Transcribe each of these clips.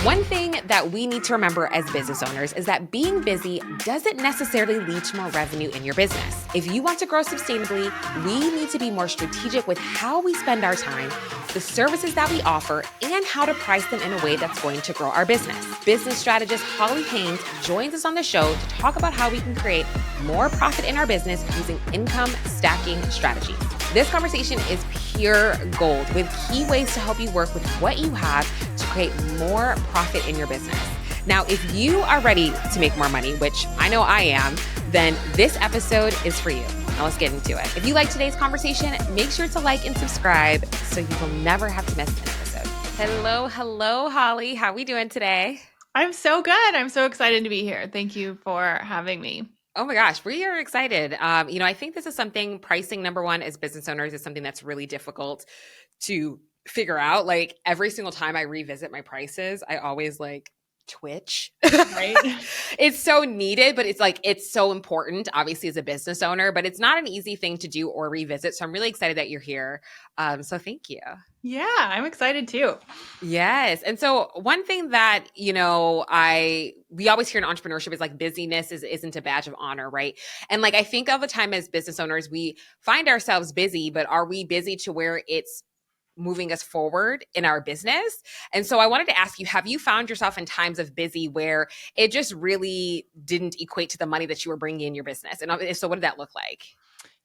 One thing that we need to remember as business owners is that being busy doesn't necessarily lead to more revenue in your business. If you want to grow sustainably, we need to be more strategic with how we spend our time, the services that we offer, and how to price them in a way that's going to grow our business. Business strategist Holly Haynes joins us on the show to talk about how we can create more profit in our business using income stacking strategies. This conversation is pure gold with key ways to help you work with what you have to create more profit in your business. Now, if you are ready to make more money, which I know I am, then this episode is for you. Now let's get into it. If you like today's conversation, make sure to like and subscribe so you will never have to miss an episode. Hello, Holly. How are we doing today? I'm so good. I'm so excited to be here. Thank you for having me. Oh my gosh, we are excited. I think this is something, pricing, number one, as business owners is something that's really difficult to figure out. Like every single time I revisit my prices, I always twitch. Right? It's so needed, but it's so important, obviously, as a business owner, but it's not an easy thing to do or revisit. So I'm really excited that you're here. So thank you. Yeah, I'm excited too. Yes. And so one thing that, we always hear in entrepreneurship is busyness isn't a badge of honor, right? And I think all the time as business owners, we find ourselves busy, but are we busy to where it's moving us forward in our business? And so I wanted to ask you, have you found yourself in times of busy where it just really didn't equate to the money that you were bringing in your business? And if so, what did that look like?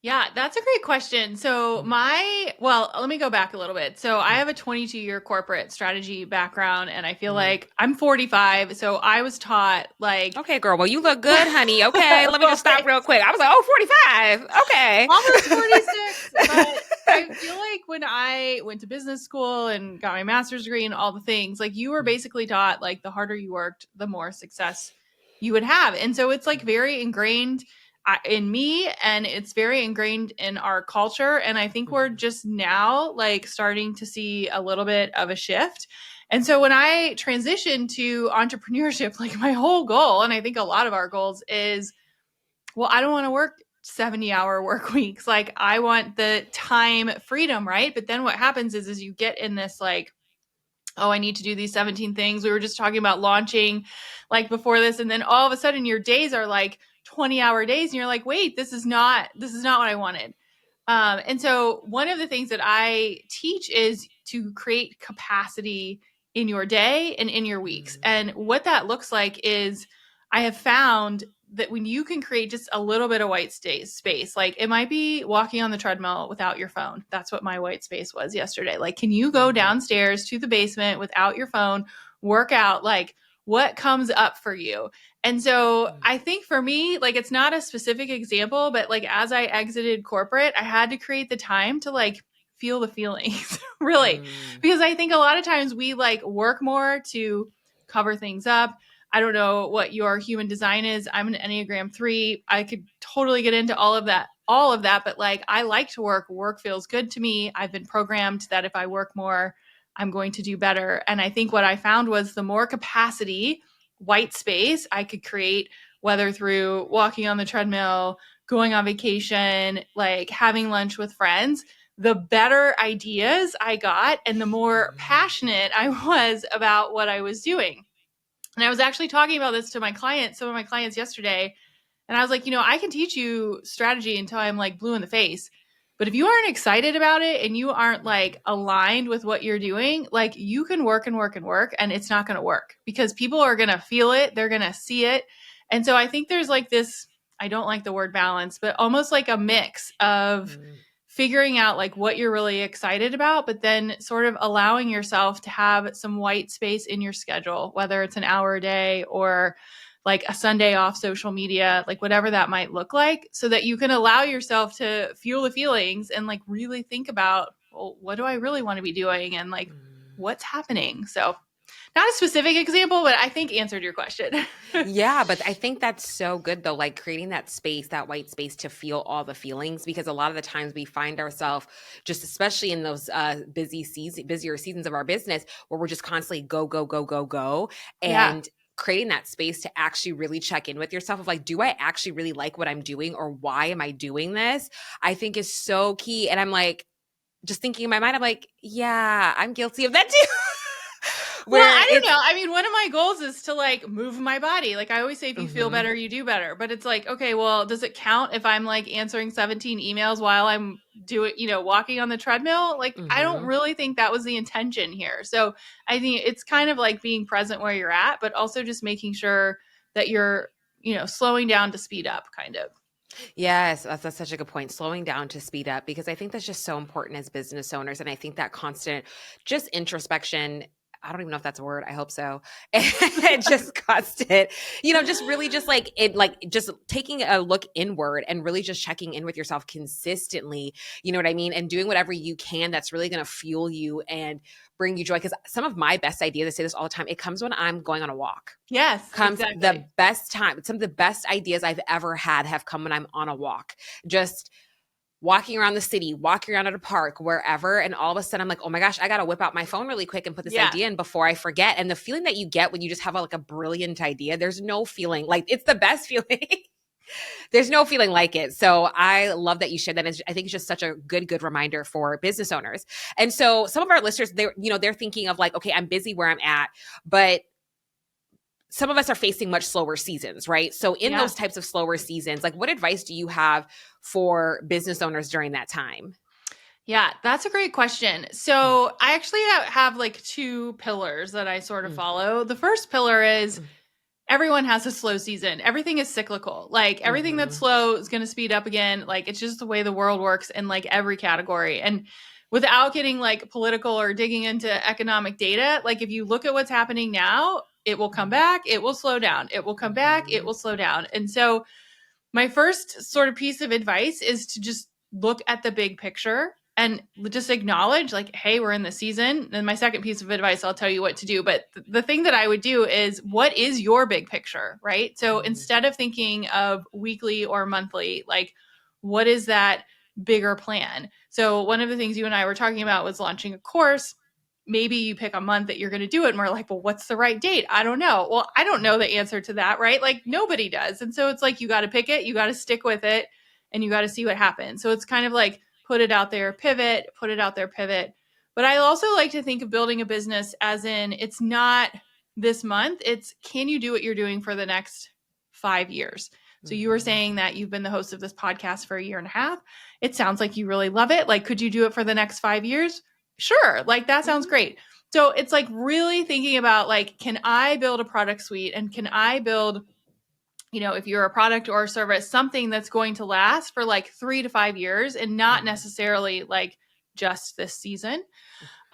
Yeah, that's a great question. So let me go back a little bit. So I have a 22-year corporate strategy background, and I feel like I'm 45. So I was taught okay, girl, well, you look good, honey. Okay, let me just stop real quick. I was like, 45. Okay. Almost 46. But I feel like when I went to business school and got my master's degree and all the things, you were basically taught the harder you worked, the more success you would have. And so it's very ingrained in me, and it's very ingrained in our culture. And I think we're just now starting to see a little bit of a shift. And so when I transitioned to entrepreneurship, my whole goal, and I think a lot of our goals is, well, I don't want to work 70-hour work weeks. I want the time freedom, right? But then what happens is you get in this oh, I need to do these 17 things. We were just talking about launching before this. And then all of a sudden your days are 20-hour days. And you're like, wait, this is not what I wanted. And so one of the things that I teach is to create capacity in your day and in your weeks. And what that looks like is I have found that when you can create just a little bit of white space, it might be walking on the treadmill without your phone. That's what my white space was yesterday. Can you go downstairs to the basement without your phone, work out? What comes up for you? And so I think for me, it's not a specific example, but as I exited corporate, I had to create the time to feel the feelings, really. Because I think a lot of times we work more to cover things up. I don't know what your human design is. I'm an Enneagram 3. I could totally get into all of that, but I like to work. Work feels good to me. I've been programmed that if I work more, I'm going to do better. And I think what I found was the more capacity, white space I could create, whether through walking on the treadmill, going on vacation, having lunch with friends, the better ideas I got and the more passionate I was about what I was doing. And I was actually talking about this to some of my clients yesterday. And I was like, I can teach you strategy until I'm blue in the face. But if you aren't excited about it and you aren't aligned with what you're doing, you can work and work and work and it's not going to work because people are going to feel it. They're going to see it. And so I think there's this, I don't like the word balance, but almost a mix of figuring out what you're really excited about, but then sort of allowing yourself to have some white space in your schedule, whether it's an hour a day or a Sunday off social media, whatever that might look like, so that you can allow yourself to feel the feelings and really think about, well, what do I really want to be doing? And what's happening? So not a specific example, but I think answered your question. Yeah, but I think that's so good though, creating that space, that white space to feel all the feelings, because a lot of the times we find ourselves just, especially in those busier seasons of our business where we're just constantly go, go, go, go, go. And creating that space to actually really check in with yourself of do I actually really like what I'm doing or why am I doing this? I think is so key. And I'm just thinking in my mind, I'm yeah, I'm guilty of that too. Well, I don't know. I mean, one of is to like move my body. Like I always say, if you feel Mm-hmm. better, you do better. But it's like, okay, well, does it count if I'm like answering 17 emails while I'm doing, walking on the treadmill? Like, I don't Mm-hmm. really think that was the intention here. So I think it's kind of like being present where you're at, but also just making sure that you're, slowing down to speed up kind of. Yes, that's such a good point. Slowing down to speed up, because I think that's just so important as business owners. And I think that constant just introspection, I don't even know if that's a word. I hope so. And just constant, just really just like it, like just taking a look inward and really just checking in with yourself consistently. You know what I mean? And doing whatever you can that's really going to fuel you and bring you joy. Because some of my best ideas, I say this all the time, it comes when I'm going on a walk. Yes, Comes the exactly. best time. Some of the best ideas I've ever had have come when I'm on a walk. Just walking around the city, walking around at a park, wherever. And all of a sudden I'm like, oh my gosh, I got to whip out my phone really quick and put this Yeah. idea in before I forget. And the feeling that you get when you just have like a brilliant idea, there's no feeling like it's the best feeling. There's no feeling like it. So I love that you shared that. I think it's just such a good reminder for business owners. And so some of our listeners, they're thinking of like, okay, I'm busy where I'm at, but some of us are facing much slower seasons, right? So in Yeah. those types of slower seasons, like what advice do you have for business owners during that time? Yeah, that's a great question. So I actually have like two pillars that I sort of Mm, follow. The first pillar is mm, everyone has a slow season. Everything is cyclical. Like everything that's mhm, slow is going to speed up again. Like it's just the way the world works in like every category. And without getting like political or digging into economic data, like if you look at what's happening now, it will come back, it will slow down. It will come back, it mhm, will slow down. And so my first sort of piece of advice is to just look at the big picture and just acknowledge like, hey, we're in the season. And my second piece of advice, I'll tell you what to do, but the thing that I would do is, what is your big picture, right? So mhm, instead of thinking of weekly or monthly, like what is that bigger plan? So one of the things you and I were talking about was launching a course. Maybe you pick a month that you're going to do it, and we're like, well, what's the right date? I don't know. Well, I don't know the answer to that, right? Like nobody does. And so it's like, you got to pick it, you got to stick with it, and you got to see what happens. So it's kind of like put it out there, pivot, put it out there, pivot. But I also like to think of building a business as in, it's not this month, it's can you do what you're doing for the next 5 years? So you were mhm, saying that you've been the host of this podcast for a year and a half. It sounds like you really love it. Like, could you do it for the next 5 years? Sure. Like, that sounds mhm, great. So it's like really thinking about like, can I build a product suite, and can I build, if you're a product or a service, something that's going to last for like 3 to 5 years and not mhm, necessarily like just this season.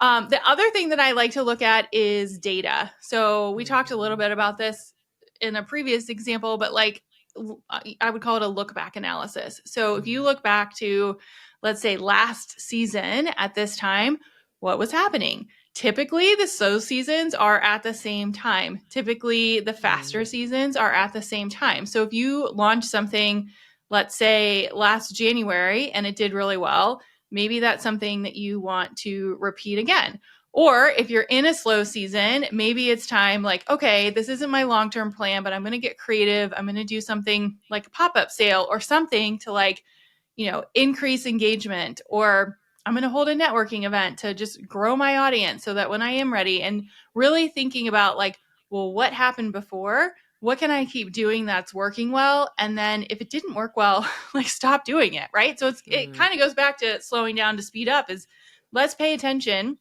The other thing that I like to look at is data. So we talked a little mhm, bit about this in a previous example, but like I would call it a look back analysis. So if you mhm, look back to, let's say, last season at this time, what was happening? Typically, the slow seasons are at the same time. Typically, the faster mhm, seasons are at the same time. So if you launch something, let's say last January, and it did really well, maybe that's something that you want to repeat again. Or if you're in a slow season, maybe it's time like, okay, this isn't my long term plan, but I'm going to get creative. I'm going to do something like a pop up sale or something to like, increase engagement. Or I'm going to hold a networking event to just grow my audience so that when I am ready, and really thinking about like, well, what happened before? What can I keep doing that's working well? And then if it didn't work well, like stop doing it, right? So it mhm. kind of goes back to slowing down to speed up. Is let's pay attention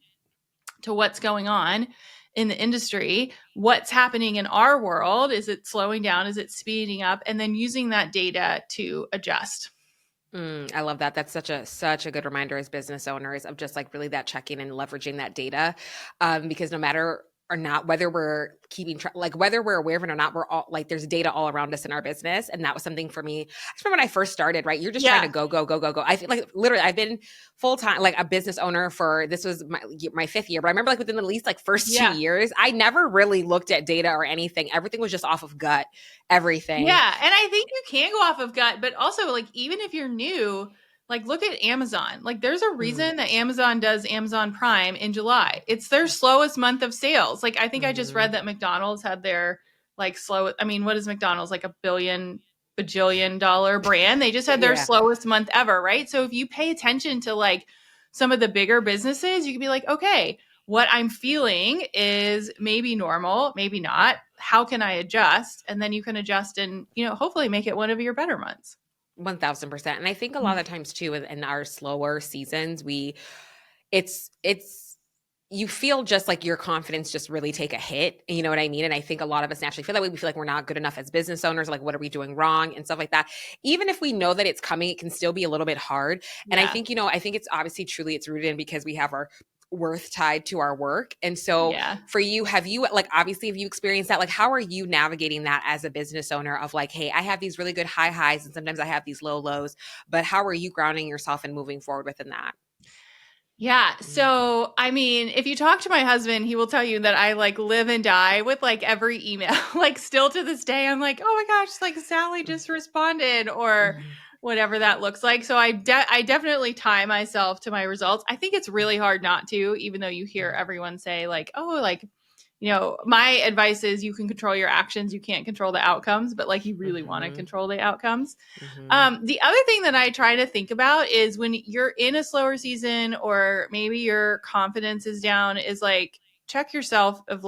to what's going on in the industry, what's happening in our world. Is it slowing down? Is it speeding up? And then using that data to adjust. I love that. That's such a good reminder as business owners of just like really that checking and leveraging that data, because no matter or not whether we're keeping track, like whether we're aware of it or not, we're all like there's data all around us in our business, and that was something for me. I just remember when I first started. Right, you're just trying to Yeah. go. I feel like literally I've been full time like a business owner for this was my fifth year, but I remember like within the least like first two Yeah. years, I never really looked at data or anything. Everything was just off of gut. Everything. Yeah. And I think you can go off of gut, but also like even if you're new, like look at Amazon. Like there's a Mm, reason that Amazon does Amazon Prime in July. It's their slowest month of sales. Like I think I just read mhm. that McDonald's had their like slow, I mean, what is McDonald's, like a billion bajillion dollar brand? They just had their Yeah. slowest month ever, right? So if you pay attention to like some of the bigger businesses, you can be like, okay, what I'm feeling is maybe normal, maybe not. How can I adjust? And then you can adjust and, hopefully make it one of your better months. 1000%. And I think a lot of times too, in our slower seasons, it's you feel just like your confidence just really take a hit. You know what I mean? And I think a lot of us naturally feel that way. We feel like we're not good enough as business owners. Like, what are we doing wrong and stuff like that? Even if we know that it's coming, it can still be a little bit hard. And I think, I think it's obviously truly it's rooted in because we have our worth tied to our work. And so for you, have you obviously have you experienced that? Like, how are you navigating that as a business owner of like, hey, I have these really good high highs and sometimes I have these low lows, but how are you grounding yourself and moving forward within that? Yeah. So, I mean, if you talk to my husband, he will tell you that I live and die with every email. Still to this day, I'm like, oh my gosh, Sally just responded or whatever that looks like. So I definitely tie myself to my results. I think it's really hard not to, even though you hear everyone say my advice is you can control your actions. You can't control the outcomes, but you really want to control the outcomes. The other thing that I try to think about is when you're in a slower season or maybe your confidence is down is check yourself of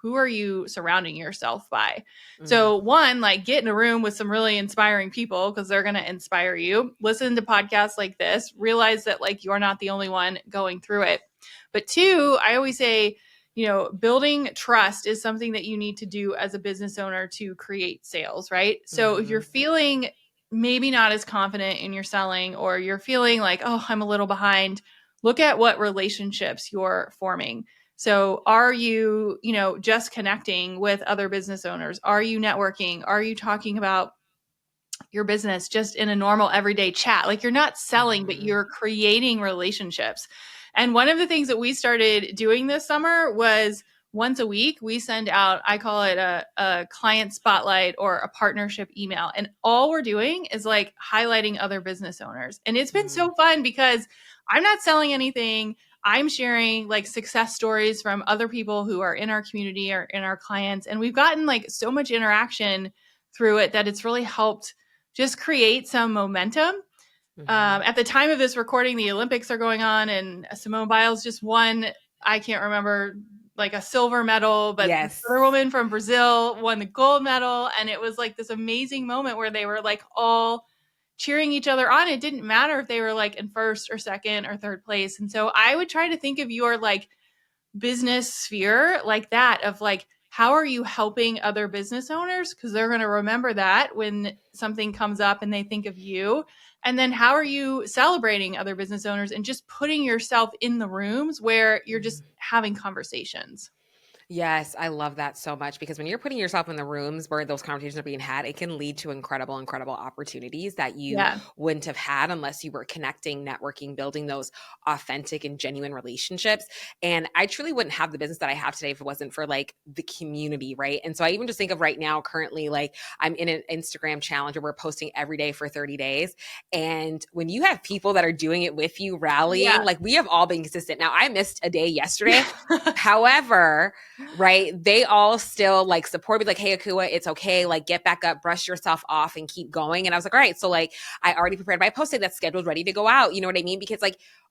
who are you surrounding yourself by? So one, get in a room with some really inspiring people because they're going to inspire you. Listen to podcasts like this, realize that you're not the only one going through it. But two, I always say, building trust is something that you need to do as a business owner to create sales, right? So if you're feeling maybe not as confident in your selling or you're feeling oh, I'm a little behind, look at what relationships you're forming. So are you, just connecting with other business owners? Are you networking? Are you talking about your business just in a normal everyday chat? You're not selling, but you're creating relationships. And one of the things that we started doing this summer was once a week, we send out, I call it a client spotlight or a partnership email. And all we're doing is highlighting other business owners. And it's been so fun because I'm not selling anything. I'm sharing success stories from other people who are in our community or in our clients. And we've gotten so much interaction through it that it's really helped just create some momentum. At the time of this recording, the Olympics are going on and Simone Biles just won, I can't remember, a silver medal, but the other woman from Brazil won the gold medal. And it was this amazing moment where they were all cheering each other on. It didn't matter if they were in first or second or third place. And so I would try to think of your business sphere like that of how are you helping other business owners? Because they're going to remember that when something comes up and they think of you. And then how are you celebrating other business owners and just putting yourself in the rooms where you're just having conversations? Yes, I love that so much because when you're putting yourself in the rooms where those conversations are being had, it can lead to incredible, incredible opportunities that you wouldn't have had unless you were connecting, networking, building those authentic and genuine relationships. And I truly wouldn't have the business that I have today if it wasn't for the community, right? And so I even just think of right now, currently, I'm in an Instagram challenge where we're posting every day for 30 days. And when you have people that are doing it with you, rallying, we have all been consistent. Now, I missed a day yesterday. However, right, they all still support me, hey, Akua, it's okay, get back up, brush yourself off and keep going. And I was all right, so I already prepared my post that's scheduled, ready to go out. You know what I mean? Because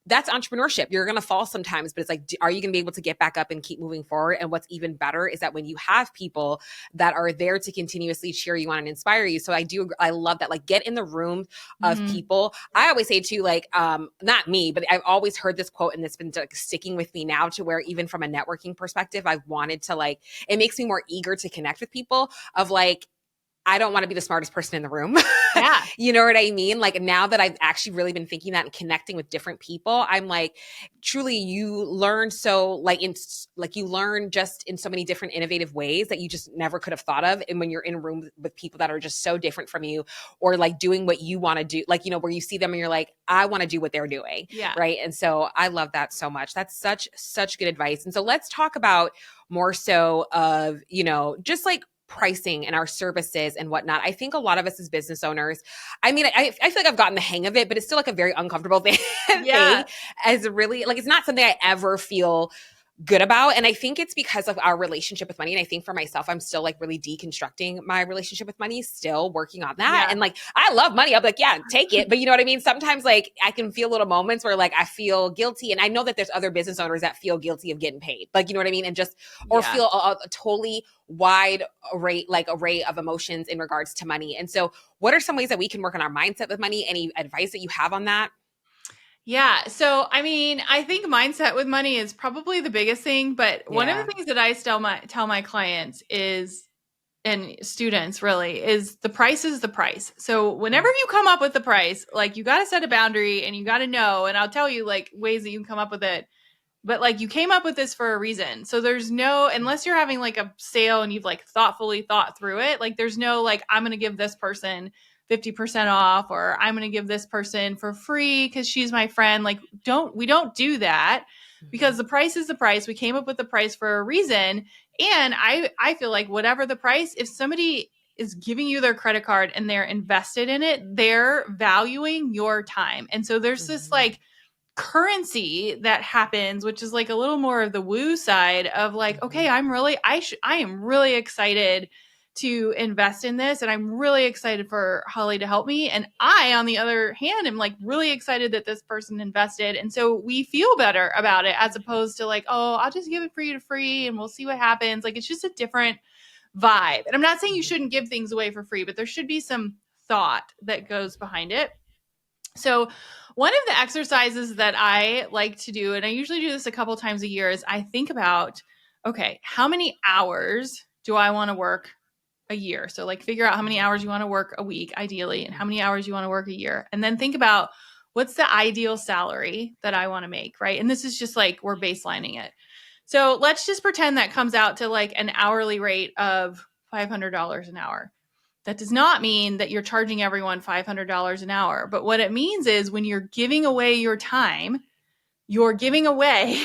that's entrepreneurship. You're going to fall sometimes, but it's are you going to be able to get back up and keep moving forward? And what's even better is that when you have people that are there to continuously cheer you on and inspire you. So I love that. Get in the room of people. I always say too, not me, but I've always heard this quote and it's been sticking with me now to where even from a networking perspective, I've wanted to it makes me more eager to connect with people of I don't want to be the smartest person in the room. Yeah. You know what I mean? Now that I've actually really been thinking that and connecting with different people, I'm truly you learn so you learn just in so many different innovative ways that you just never could have thought of. And when you're in a room with people that are just so different from you or doing what you want to do, where you see them and you're I want to do what they're doing. Yeah. Right. And so I love that so much. That's such good advice. And so let's talk about more so of, just pricing and our services and whatnot. I think a lot of us as business owners, I mean, I feel I've gotten the hang of it, but it's still a very uncomfortable thing. Yeah. As really, it's not something I ever feel good about. And I think it's because of our relationship with money. And I think for myself, I'm still like really deconstructing my relationship with money, still working on that. Yeah. And like, I love money. I'm like, yeah, take it. But you know what I mean? Sometimes like I can feel little moments where like I feel guilty. And I know that there's other business owners that feel guilty of getting paid. Like, you know what I mean? And just, or Yeah. feel a totally wide array of emotions in regards to money. And so what are some ways that we can work on our mindset with money? Any advice that you have on that? Yeah. So, I mean, I think mindset with money is probably the biggest thing. But one of the Yeah. things that I tell my clients is, and students really, is the price is the price. So whenever you come up with the price, like you got to set a boundary and you got to know, and I'll tell you like ways that you can come up with it. But like you came up with this for a reason. So there's no, unless you're having like a sale and you've like thoughtfully thought through it, like there's no like, I'm going to give this person 50% off, or I'm going to give this person for free because she's my friend. Like, we don't do that, because the price is the price. We came up with the price for a reason. And I feel like whatever the price, if somebody is giving you their credit card and they're invested in it, they're valuing your time. And so there's this like currency that happens, which is like a little more of the woo side of like, okay, I am really excited to invest in this, and I'm really excited for Holly to help me, and I on the other hand am like really excited that this person invested, and so we feel better about it, as opposed to like, oh, I'll just give it free to free and we'll see what happens. Like, it's just a different vibe. And I'm not saying you shouldn't give things away for free, but there should be some thought that goes behind it. So one of the exercises that I like to do, and I usually do this a couple times a year, is I think about, okay, how many hours do I want to work a year? So like figure out how many hours you want to work a week, ideally, and how many hours you want to work a year. And then think about what's the ideal salary that I want to make, right? And this is just like, we're baselining it. So let's just pretend that comes out to like an hourly rate of $500 an hour. That does not mean that you're charging everyone $500 an hour. But what it means is when you're giving away your time, you're giving away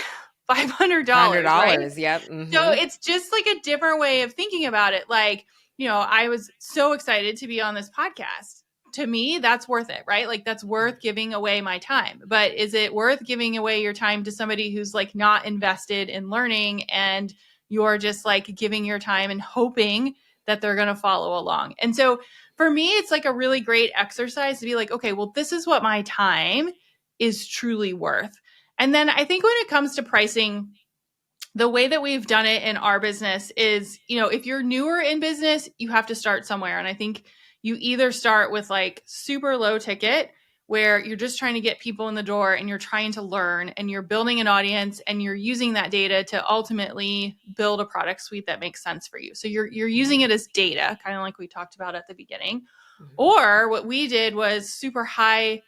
$500, right? $100. Yep. So it's just like a different way of thinking about it. Like, I was so excited to be on this podcast. To me, that's worth it, right? Like, that's worth giving away my time. But is it worth giving away your time to somebody who's like not invested in learning, and you're just like giving your time and hoping that they're going to follow along? And so for me, it's like a really great exercise to be like, okay, well, this is what my time is truly worth. And then I think when it comes to pricing, the way that we've done it in our business is, if you're newer in business, you have to start somewhere. And I think you either start with like super low ticket, where you're just trying to get people in the door and you're trying to learn and you're building an audience and you're using that data to ultimately build a product suite that makes sense for you. So you're using it as data, kind of like we talked about at the beginning. Or what we did was super high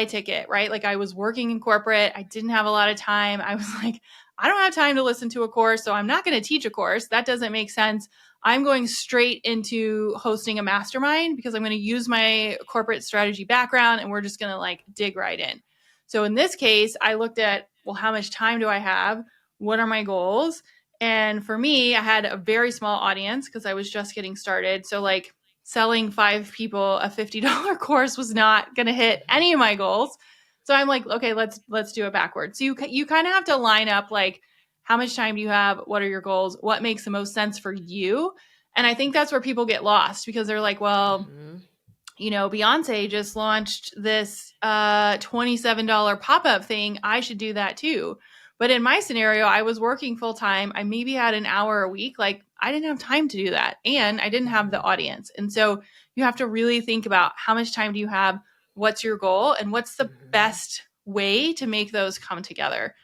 ticket, right? Like, I was working in corporate. I didn't have a lot of time. I was like, I don't have time to listen to a course, so I'm not going to teach a course. That doesn't make sense. I'm going straight into hosting a mastermind because I'm going to use my corporate strategy background, and we're just going to like dig right in. So in this case, I looked at, well, how much time do I have? What are my goals? And for me, I had a very small audience because I was just getting started. So like selling 5 people a $50 course was not going to hit any of my goals. So I'm like, okay, let's do it backwards. So you kind of have to line up like, how much time do you have? What are your goals? What makes the most sense for you? And I think that's where people get lost, because they're like, well, Beyonce just launched this $27 pop-up thing. I should do that too. But in my scenario, I was working full time. I maybe had an hour a week. Like, I didn't have time to do that. And I didn't have the audience. And so you have to really think about, how much time do you have? What's your goal? And what's the best way to make those come together?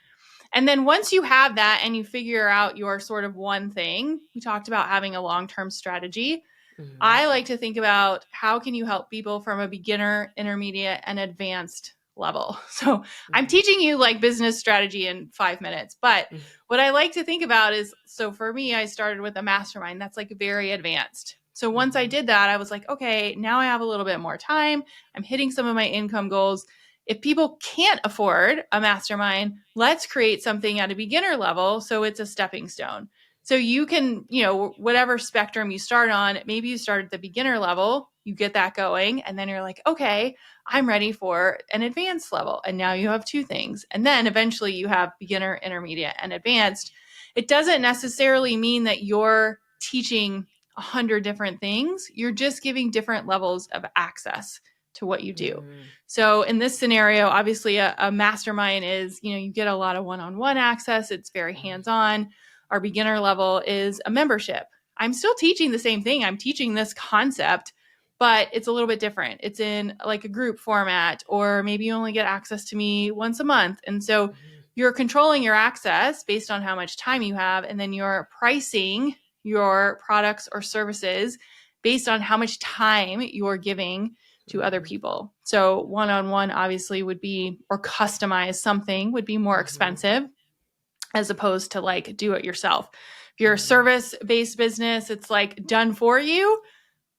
And then once you have that and you figure out your sort of one thing, we talked about having a long-term strategy. I like to think about, how can you help people from a beginner, intermediate, and advanced level? So I'm teaching you like business strategy in 5 minutes, but what I like to think about is, so for me, I started with a mastermind that's like very advanced. So once I did that, I was like, okay, now I have a little bit more time. I'm hitting some of my income goals. If people can't afford a mastermind, let's create something at a beginner level so it's a stepping stone. So you can, whatever spectrum you start on, maybe you start at the beginner level, you get that going, and then you're like, okay, I'm ready for an advanced level. And now you have 2 things. And then eventually you have beginner, intermediate, and advanced. it doesn't necessarily mean that you're teaching 100 different things. You're just giving different levels of access to what you do. So in this scenario, obviously a mastermind is, you get a lot of one-on-one access. It's very hands-on. Our beginner level is a membership. I'm still teaching the same thing. I'm teaching this concept, but it's a little bit different. It's in like a group format, or maybe you only get access to me once a month. And so you're controlling your access based on how much time you have, and then you're pricing your products or services based on how much time you're giving to other people. So one-on-one obviously would be, or customize something would be more expensive as opposed to like do it yourself. If you're a service-based business, it's like done for you,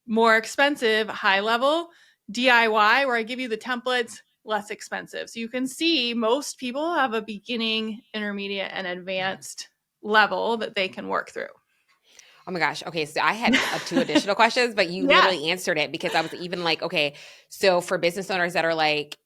more expensive, high level. DIY, where I give you the templates, less expensive. So you can see most people have a beginning, intermediate, and advanced level that they can work through. Oh my gosh. Okay. So I had 2 additional questions, but you literally answered it, because I was even like, okay, so for business owners that are like,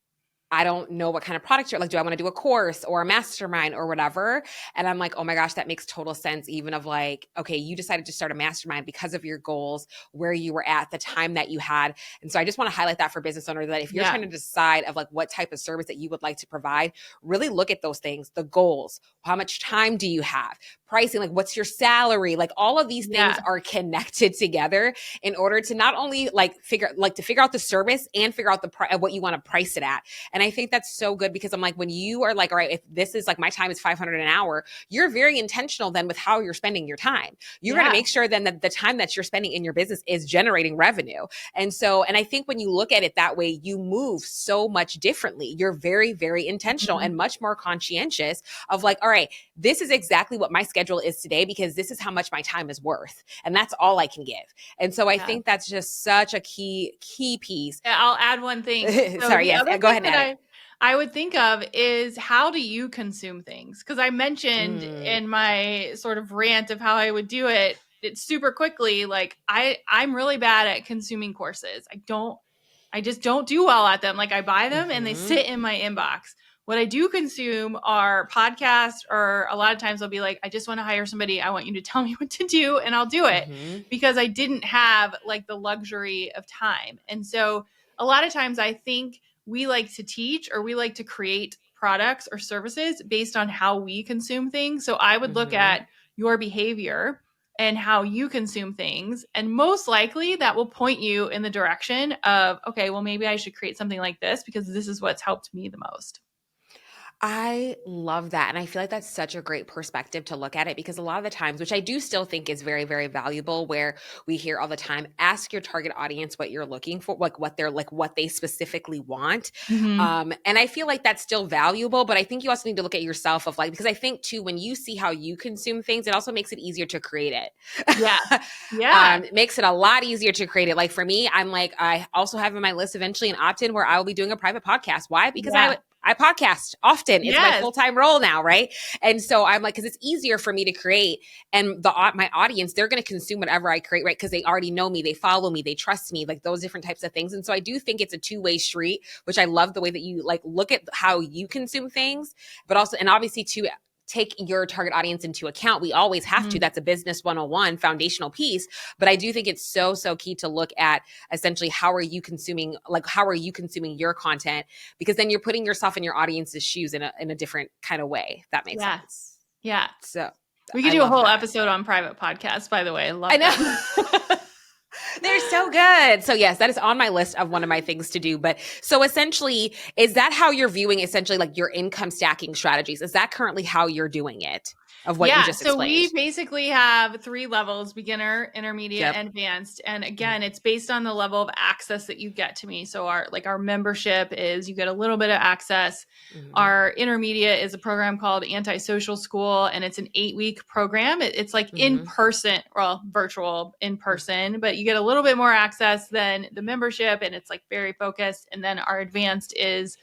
I don't know what kind of product you're like, do I want to do a course or a mastermind or whatever? And I'm like, oh my gosh, that makes total sense. Even of like, okay, you decided to start a mastermind because of your goals, where you were at, the time that you had. And so I just want to highlight that for business owners, that if you're trying to decide of like what type of service that you would like to provide, really look at those things, the goals, how much time do you have, pricing, like what's your salary, like all of these things are connected together in order to not only figure out the service and figure out what you want to price it at. And I think that's so good, because I'm like, when you are like, all right, if this is like my time is $500 an hour, you're very intentional then with how you're spending your time. You're going to make sure then that the time that you're spending in your business is generating revenue. And I think when you look at it that way, you move so much differently. You're very, very intentional and much more conscientious of like, all right, this is exactly what my schedule is today, because this is how much my time is worth. And that's all I can give. And so I think that's just such a key piece. I'll add one thing. So Sorry, yes, go ahead and add it. I would think of is, how do you consume things? Because I mentioned in my sort of rant of how I would do it super quickly, like I'm really bad at consuming courses. I just don't do well at them. Like I buy them and they sit in my inbox. What I do consume are podcasts, or a lot of times I'll be like, I just want to hire somebody. I want you to tell me what to do, and I'll do it, because I didn't have like the luxury of time. And so a lot of times I think we like to teach, or we like to create products or services based on how we consume things. So I would look at your behavior and how you consume things. And most likely that will point you in the direction of, okay, well, maybe I should create something like this, because this is what's helped me the most. I love that. And I feel like that's such a great perspective to look at it, because a lot of the times, which I do still think is very, very valuable, where we hear all the time, ask your target audience what you're looking for, like what they specifically want. And I feel like that's still valuable, but I think you also need to look at yourself of like, because I think too, when you see how you consume things, it also makes it easier to create it. It makes it a lot easier to create it. Like for me, I'm like, I also have in my list eventually an opt-in where I will be doing a private podcast. Why? Because I podcast often. It's my full-time role now, right? And so I'm like, because it's easier for me to create, and my audience, they're going to consume whatever I create, right? Because they already know me, they follow me, they trust me, like those different types of things. And so I do think it's a two-way street, which I love the way that you like look at how you consume things, but also, and obviously too, take your target audience into account. We always have to. That's a business 101 foundational piece. But I do think it's so key to look at essentially how are you consuming your content, because then you're putting yourself in your audience's shoes in a different kind of way. If that makes sense. Yeah. So we could do a whole episode on private podcasts, by the way. I love that. They're so good. So yes, that is on my list of one of my things to do. But so essentially, is that how you're viewing essentially like your income stacking strategies? Is that currently how you're doing it? Of what you just explained? So we basically have 3 levels: beginner, intermediate, and advanced. And again, it's based on the level of access that you get to me. So our membership is, you get a little bit of access. Our intermediate is a program called Anti-Social School, and it's an 8-week program. It's like in person, well, virtual in person, but you get a little bit more access than the membership, and it's like very focused. And then our advanced is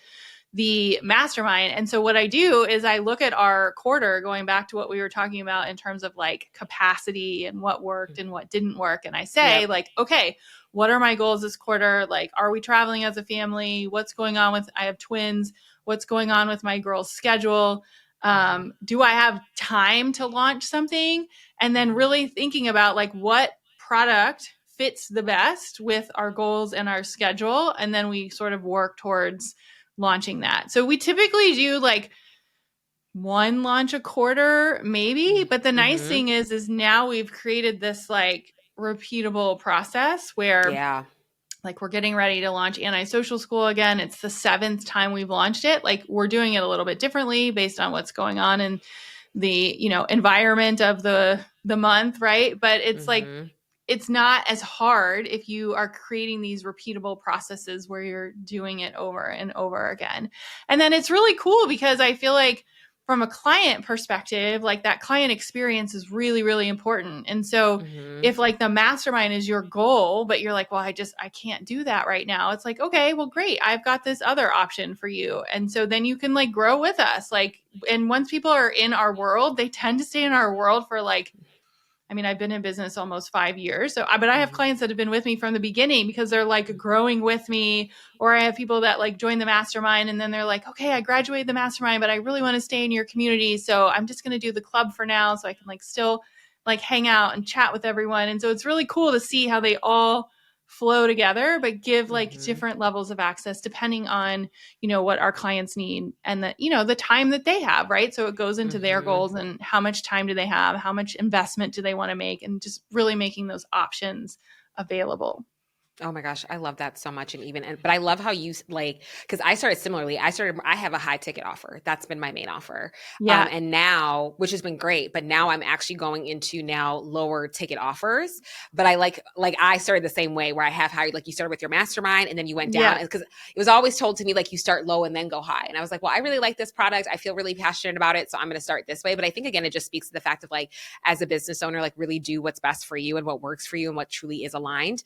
the mastermind. And so what I do is I look at our quarter, going back to what we were talking about in terms of like capacity and what worked and what didn't work. And I say like, okay, what are my goals this quarter? Like, are we traveling as a family? What's going on with, I have twins. What's going on with my girls' schedule? Do I have time to launch something? And then really thinking about like what product fits the best with our goals and our schedule. And then we sort of work towards launching that. So we typically do like one launch a quarter, maybe. But the nice thing is now we've created this like repeatable process where Yeah. like we're getting ready to launch Anti-Social School again. It's the 7th time we've launched it. Like we're doing it a little bit differently based on what's going on in the, environment of the month, right? But it's like it's not as hard if you are creating these repeatable processes where you're doing it over and over again. And then it's really cool because I feel like from a client perspective, like that client experience is really, really important. And so if like the mastermind is your goal, but you're like, well, I can't do that right now. It's like, okay, well, great. I've got this other option for you. And so then you can like grow with us. Like, and once people are in our world, they tend to stay in our world for like, I mean, I've been in business almost 5 years. But I have clients that have been with me from the beginning because they're like growing with me, or I have people that like join the mastermind and then they're like, okay, I graduated the mastermind, but I really want to stay in your community. So I'm just going to do the club for now. So I can like still like hang out and chat with everyone. And so it's really cool to see how they all flow together, but give like different levels of access depending on, what our clients need and the time that they have, right? So it goes into their goals and how much time do they have, how much investment do they want to make, and just really making those options available. Oh my gosh, I love that so much. But I love how you like, because I started similarly. I have a high ticket offer. That's been my main offer. Yeah. And now, which has been great, but now I'm actually going into now lower ticket offers. But I started the same way where I have how like you started with your mastermind and then you went down. Because it was always told to me like you start low and then go high. And I was like, well, I really like this product. I feel really passionate about it. So I'm going to start this way. But I think again, it just speaks to the fact of like, as a business owner, like really do what's best for you and what works for you and what truly is aligned.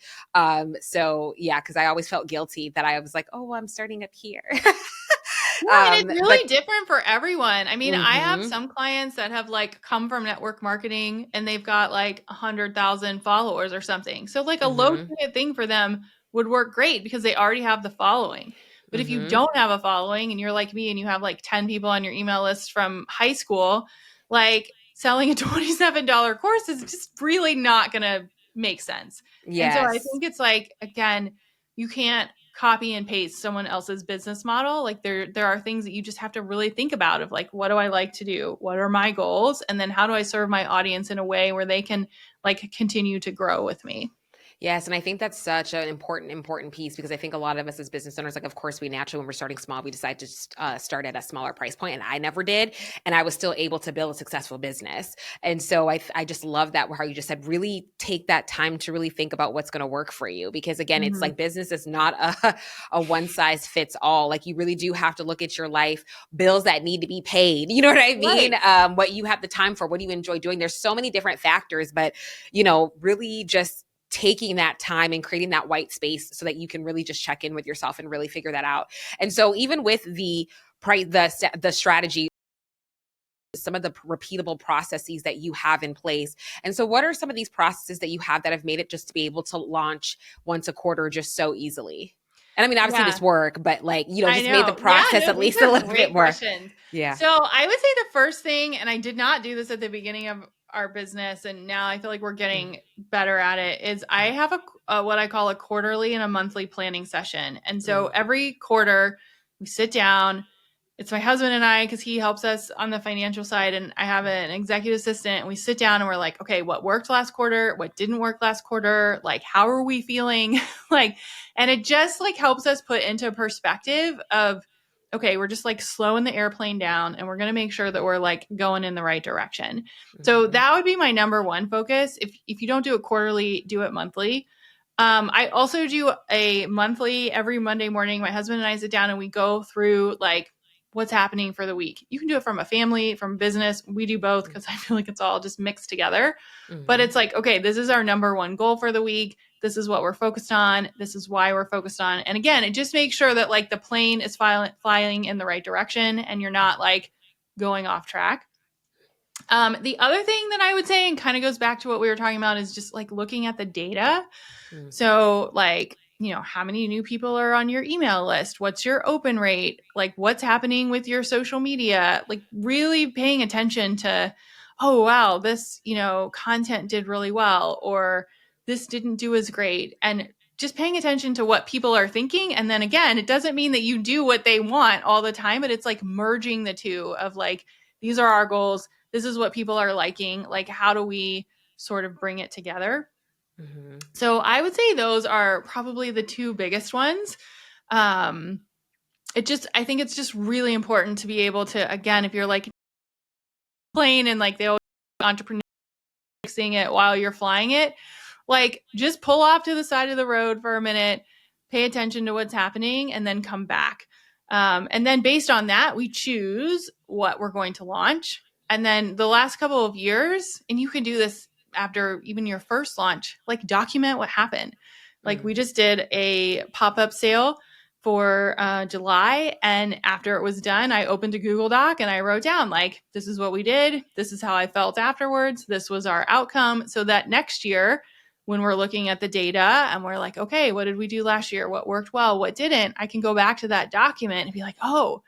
So yeah, because I always felt guilty that I was like, oh, well, I'm starting up here. Yeah, and it's really different for everyone. I mean, I have Mhm. some clients that have like come from network marketing and they've got like 100,000 followers or something. So like a low ticket thing for them would work great because they already have the following. But if you don't have a following and you're like me and you have like 10 people on your email list from high school, like selling a $27 course is just really not going to make sense. And so I Yes. think it's like, again, you can't copy and paste someone else's business model. Like there are things that you just have to really think about of like, what do I like to do? What are my goals? And then how do I serve my audience in a way where they can like continue to grow with me? Yes, and I think that's such an important piece because I think a lot of us as business owners, like, of course, we naturally, when we're starting small, we decide to just start at a smaller price point, and I never did, and I was still able to build a successful business. And so I just love that how you just said, really take that time to really think about what's going to work for you because again, it's like business is not a one size fits all. Like you really do have to look at your life, bills that need to be paid. You know what I mean? Right. What you have the time for, what do you enjoy doing? There's so many different factors, but really just taking that time and creating that white space so that you can really just check in with yourself and really figure that out. And so even with the strategy, some of the repeatable processes that you have in place. And so what are some of these processes that you have that have made it just to be able to launch once a quarter just so easily? And I mean, obviously Yeah. this work, but like, I just made the know. Yeah, process no, at these least a are little bit great more. questions. Yeah. So I would say the first thing, and I did not do this at the beginning of our business, and now I feel like we're getting better at it, is I have a what I call a quarterly and a monthly planning session. And so every quarter we sit down. It's my husband and I, because he helps us on the financial side, and I have an executive assistant. And we sit down and we're like, okay, what worked last quarter? What didn't work last quarter? Like, how are we feeling? Like, and it just like helps us put into perspective of, okay, we're just like slowing the airplane down and we're going to make sure that we're like going in the right direction. So that would be my number one focus. If you don't do it quarterly, do it monthly. I also do a monthly every Monday morning. My husband and I sit down and we go through like what's happening for the week. You can do it from a family, from business. We do both because I feel like it's all just mixed together. But it's like, okay, this is our number one goal for the week. This is what we're focused on. This is why we're focused on. And again, it just makes sure that like the plane is flying in the right direction and you're not like going off track. The other thing that I would say, and kind of goes back to what we were talking about, is just like looking at the data. So like how many new people are on your email list? What's your open rate? Like what's happening with your social media? Like really paying attention to, oh, wow, this, content did really well, or this didn't do as great. And just paying attention to what people are thinking. And then again, it doesn't mean that you do what they want all the time, but it's like merging the two of like, these are our goals. This is what people are liking. Like, how do we sort of bring it together? Mm-hmm. So I would say those are probably the two biggest ones. Um, I think it's just really important to be able to, again, if you're like playing and like they always entrepreneur fixing it while you're flying it, like just pull off to the side of the road for a minute, pay attention to what's happening, and then come back. And then based on that, we choose what we're going to launch. And then the last couple of years, and you can do this after even your first launch, like document what happened. Like we just did a pop-up sale for July. And after it was done, I opened a Google Doc and I wrote down, like, this is what we did. This is how I felt afterwards. This was our outcome. So that next year, when we're looking at the data and we're like, okay, what did we do last year? What worked well? What didn't? I can go back to that document and be like, oh,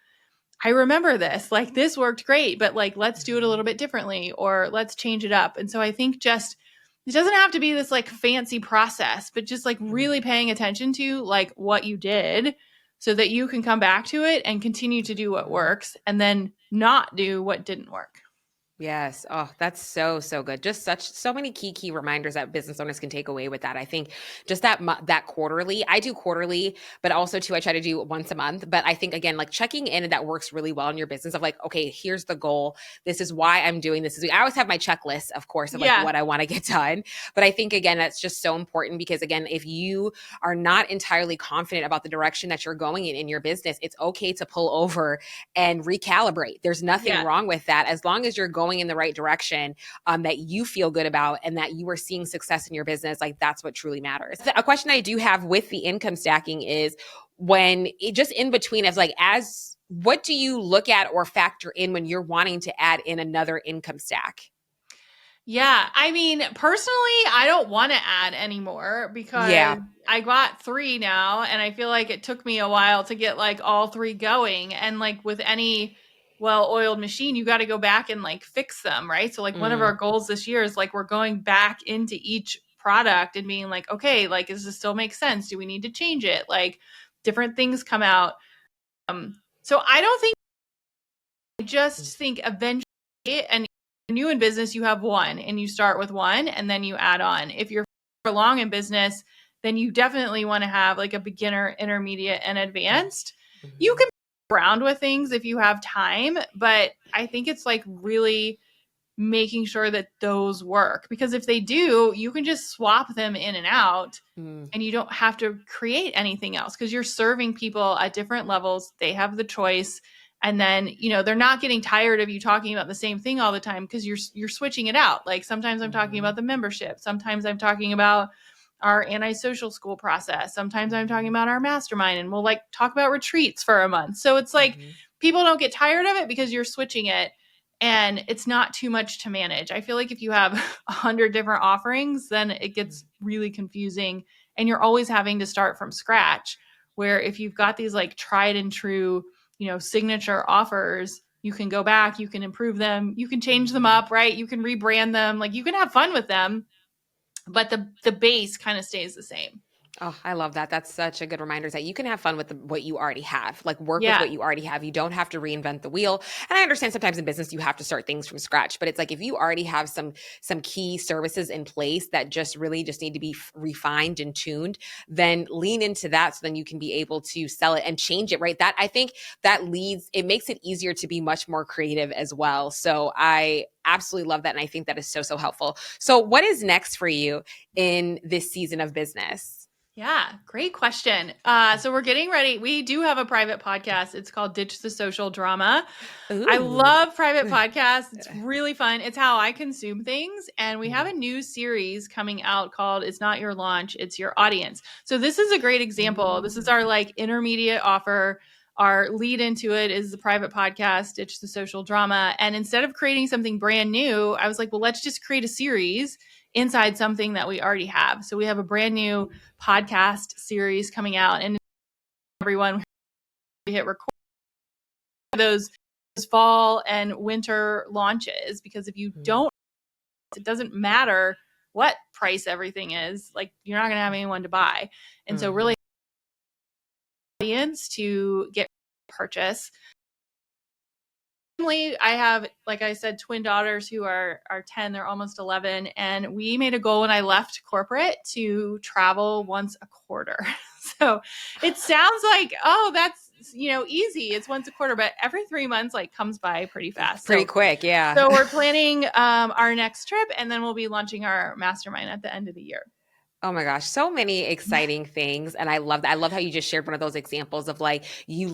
I remember this. Like, this worked great, but like, let's do it a little bit differently, or let's change it up. And so I think just, it doesn't have to be this like fancy process, but just like really paying attention to like what you did so that you can come back to it and continue to do what works and then not do what didn't work. Yes. Oh, that's so, so good. Just so many key reminders that business owners can take away with that. I think just that quarterly, I do quarterly, but also too, I try to do once a month. But I think again, like checking in, and that works really well in your business of like, okay, here's the goal. This is why I'm doing this. I always have my checklist, of course, of like what I want to get done. But I think again, that's just so important because again, if you are not entirely confident about the direction that you're going in your business, it's okay to pull over and recalibrate. There's nothing wrong with that. As long as you're going in the right direction that you feel good about and that you are seeing success in your business, like that's what truly matters. A question I do have with the income stacking is when it just in between is like, what do you look at or factor in when you're wanting to add in another income stack? Yeah. I mean, personally, I don't want to add anymore because I got 3 now and I feel like it took me a while to get like all 3 going. And like with any well-oiled machine, you got to go back and like fix them, right? So like one of our goals this year is like we're going back into each product and being like, okay, like does this still make sense? Do we need to change it? Like different things come out. So I don't think, I just think eventually, and new in business, you have one and you start with one and then you add on. If you're long in business, then you definitely want to have like a beginner, intermediate, and advanced. You can play around with things if you have time, but I think it's like really making sure that those work, because if they do, you can just swap them in and out and you don't have to create anything else because you're serving people at different levels. They have the choice. And then, they're not getting tired of you talking about the same thing all the time because you're switching it out. Like sometimes I'm talking about the membership. Sometimes I'm talking about our anti-social school process. Sometimes I'm talking about our mastermind, and we'll like talk about retreats for a month. So it's like people don't get tired of it because you're switching it and it's not too much to manage. I feel like if you have 100 different offerings, then it gets really confusing and you're always having to start from scratch. Where if you've got these like tried and true, signature offers, you can go back, you can improve them, you can change them up, right? You can rebrand them, like you can have fun with them, but the base kind of stays the same. Oh, I love that. That's such a good reminder that you can have fun with what you already have, like work with what you already have. You don't have to reinvent the wheel. And I understand sometimes in business, you have to start things from scratch, but it's like, if you already have some key services in place that just need to be refined and tuned, then lean into that. So then you can be able to sell it and change it, right? That I think it makes it easier to be much more creative as well. So I absolutely love that. And I think that is so, so helpful. So what is next for you in this season of business? Yeah, great question. So we're getting ready. We do have a private podcast. It's called Ditch the Social Drama. Ooh. I love private podcasts. It's really fun. It's how I consume things. And we have a new series coming out called It's Not Your Launch, It's Your Audience. So this is a great example. This is our like intermediate offer. our lead into it is the private podcast, Ditch the Social Drama. And instead of creating something brand new, I was like, well, let's just create a series inside something that we already have. So we have a brand new podcast series coming out, and everyone, we hit record those fall and winter launches, because if you don't, it doesn't matter what price everything is, like you're not going to have anyone to buy. And so really audience to get purchase. I have, like I said, twin daughters who are 10, they're almost 11. And we made a goal when I left corporate to travel once a quarter. So it sounds like, oh, that's, easy. It's once a quarter, but every 3 months comes by pretty fast. Pretty quick. Yeah. So we're planning our next trip, and then we'll be launching our mastermind at the end of the year. Oh my gosh, so many exciting things. And I love that. I love how you just shared one of those examples of you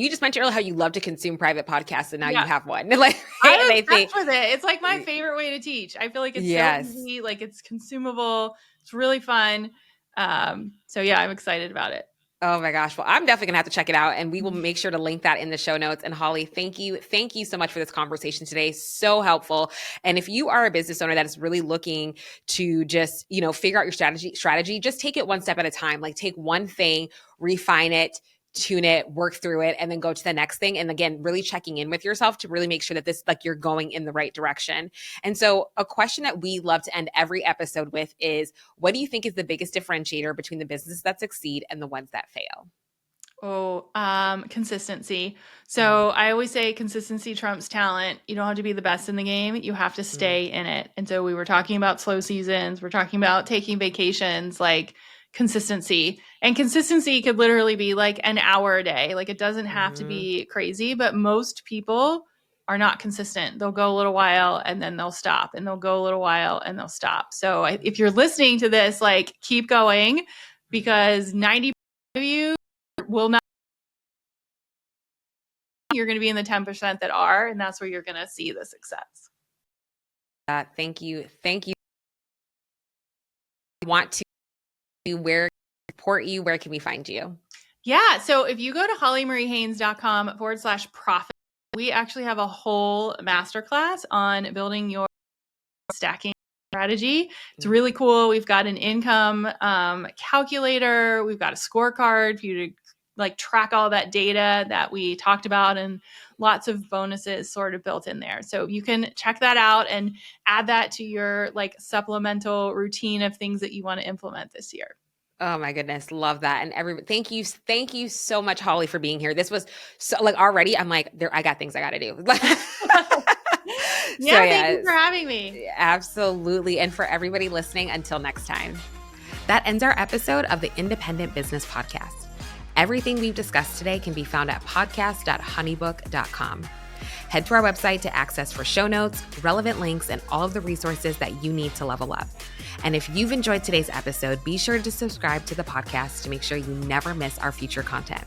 just mentioned earlier how you love to consume private podcasts, and now you have one. I'm obsessed with it. It's my favorite way to teach. I feel like it's so easy, it's consumable. It's really fun. So yeah, I'm excited about it. Oh my gosh. Well, I'm definitely going to have to check it out, and we will make sure to link that in the show notes. And Holly, thank you. Thank you so much for this conversation today. So helpful. And if you are a business owner that is really looking to just, figure out your strategy, just take it one step at a time. Take one thing, refine it, tune it, work through it, and then go to the next thing. And again, really checking in with yourself to really make sure that this, you're going in the right direction. And so a question that we love to end every episode with is, what do you think is the biggest differentiator between the businesses that succeed and the ones that fail? Consistency. So I always say consistency trumps talent. You don't have to be the best in the game. You have to stay in it. And so we were talking about slow seasons. We're talking about taking vacations, consistency. And consistency could literally be an hour a day. It doesn't have to be crazy, but most people are not consistent. They'll go a little while and then they'll stop, and they'll go a little while and they'll stop. So if you're listening to this, keep going, because 90% of you will not. You're going to be in the 10% that are, and that's where you're going to see the success. Thank you. Thank you. Want to support you, where can we find you? Yeah. So if you go to hollymariehaynes.com/profit, we actually have a whole masterclass on building your stacking strategy. It's really cool. We've got an income calculator. We've got a scorecard for you to track all that data that we talked about, and lots of bonuses sort of built in there. So you can check that out and add that to your supplemental routine of things that you want to implement this year. Oh my goodness. Love that. And thank you so much, Holly, for being here. This was so already I'm I got things I got to do. Thank you for having me. Absolutely. And for everybody listening, until next time. That ends our episode of the Independent Business Podcast. Everything we've discussed today can be found at podcast.honeybook.com. Head to our website to access for show notes, relevant links, and all of the resources that you need to level up. And if you've enjoyed today's episode, be sure to subscribe to the podcast to make sure you never miss our future content.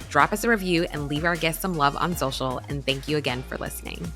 Drop us a review and leave our guests some love on social. And thank you again for listening.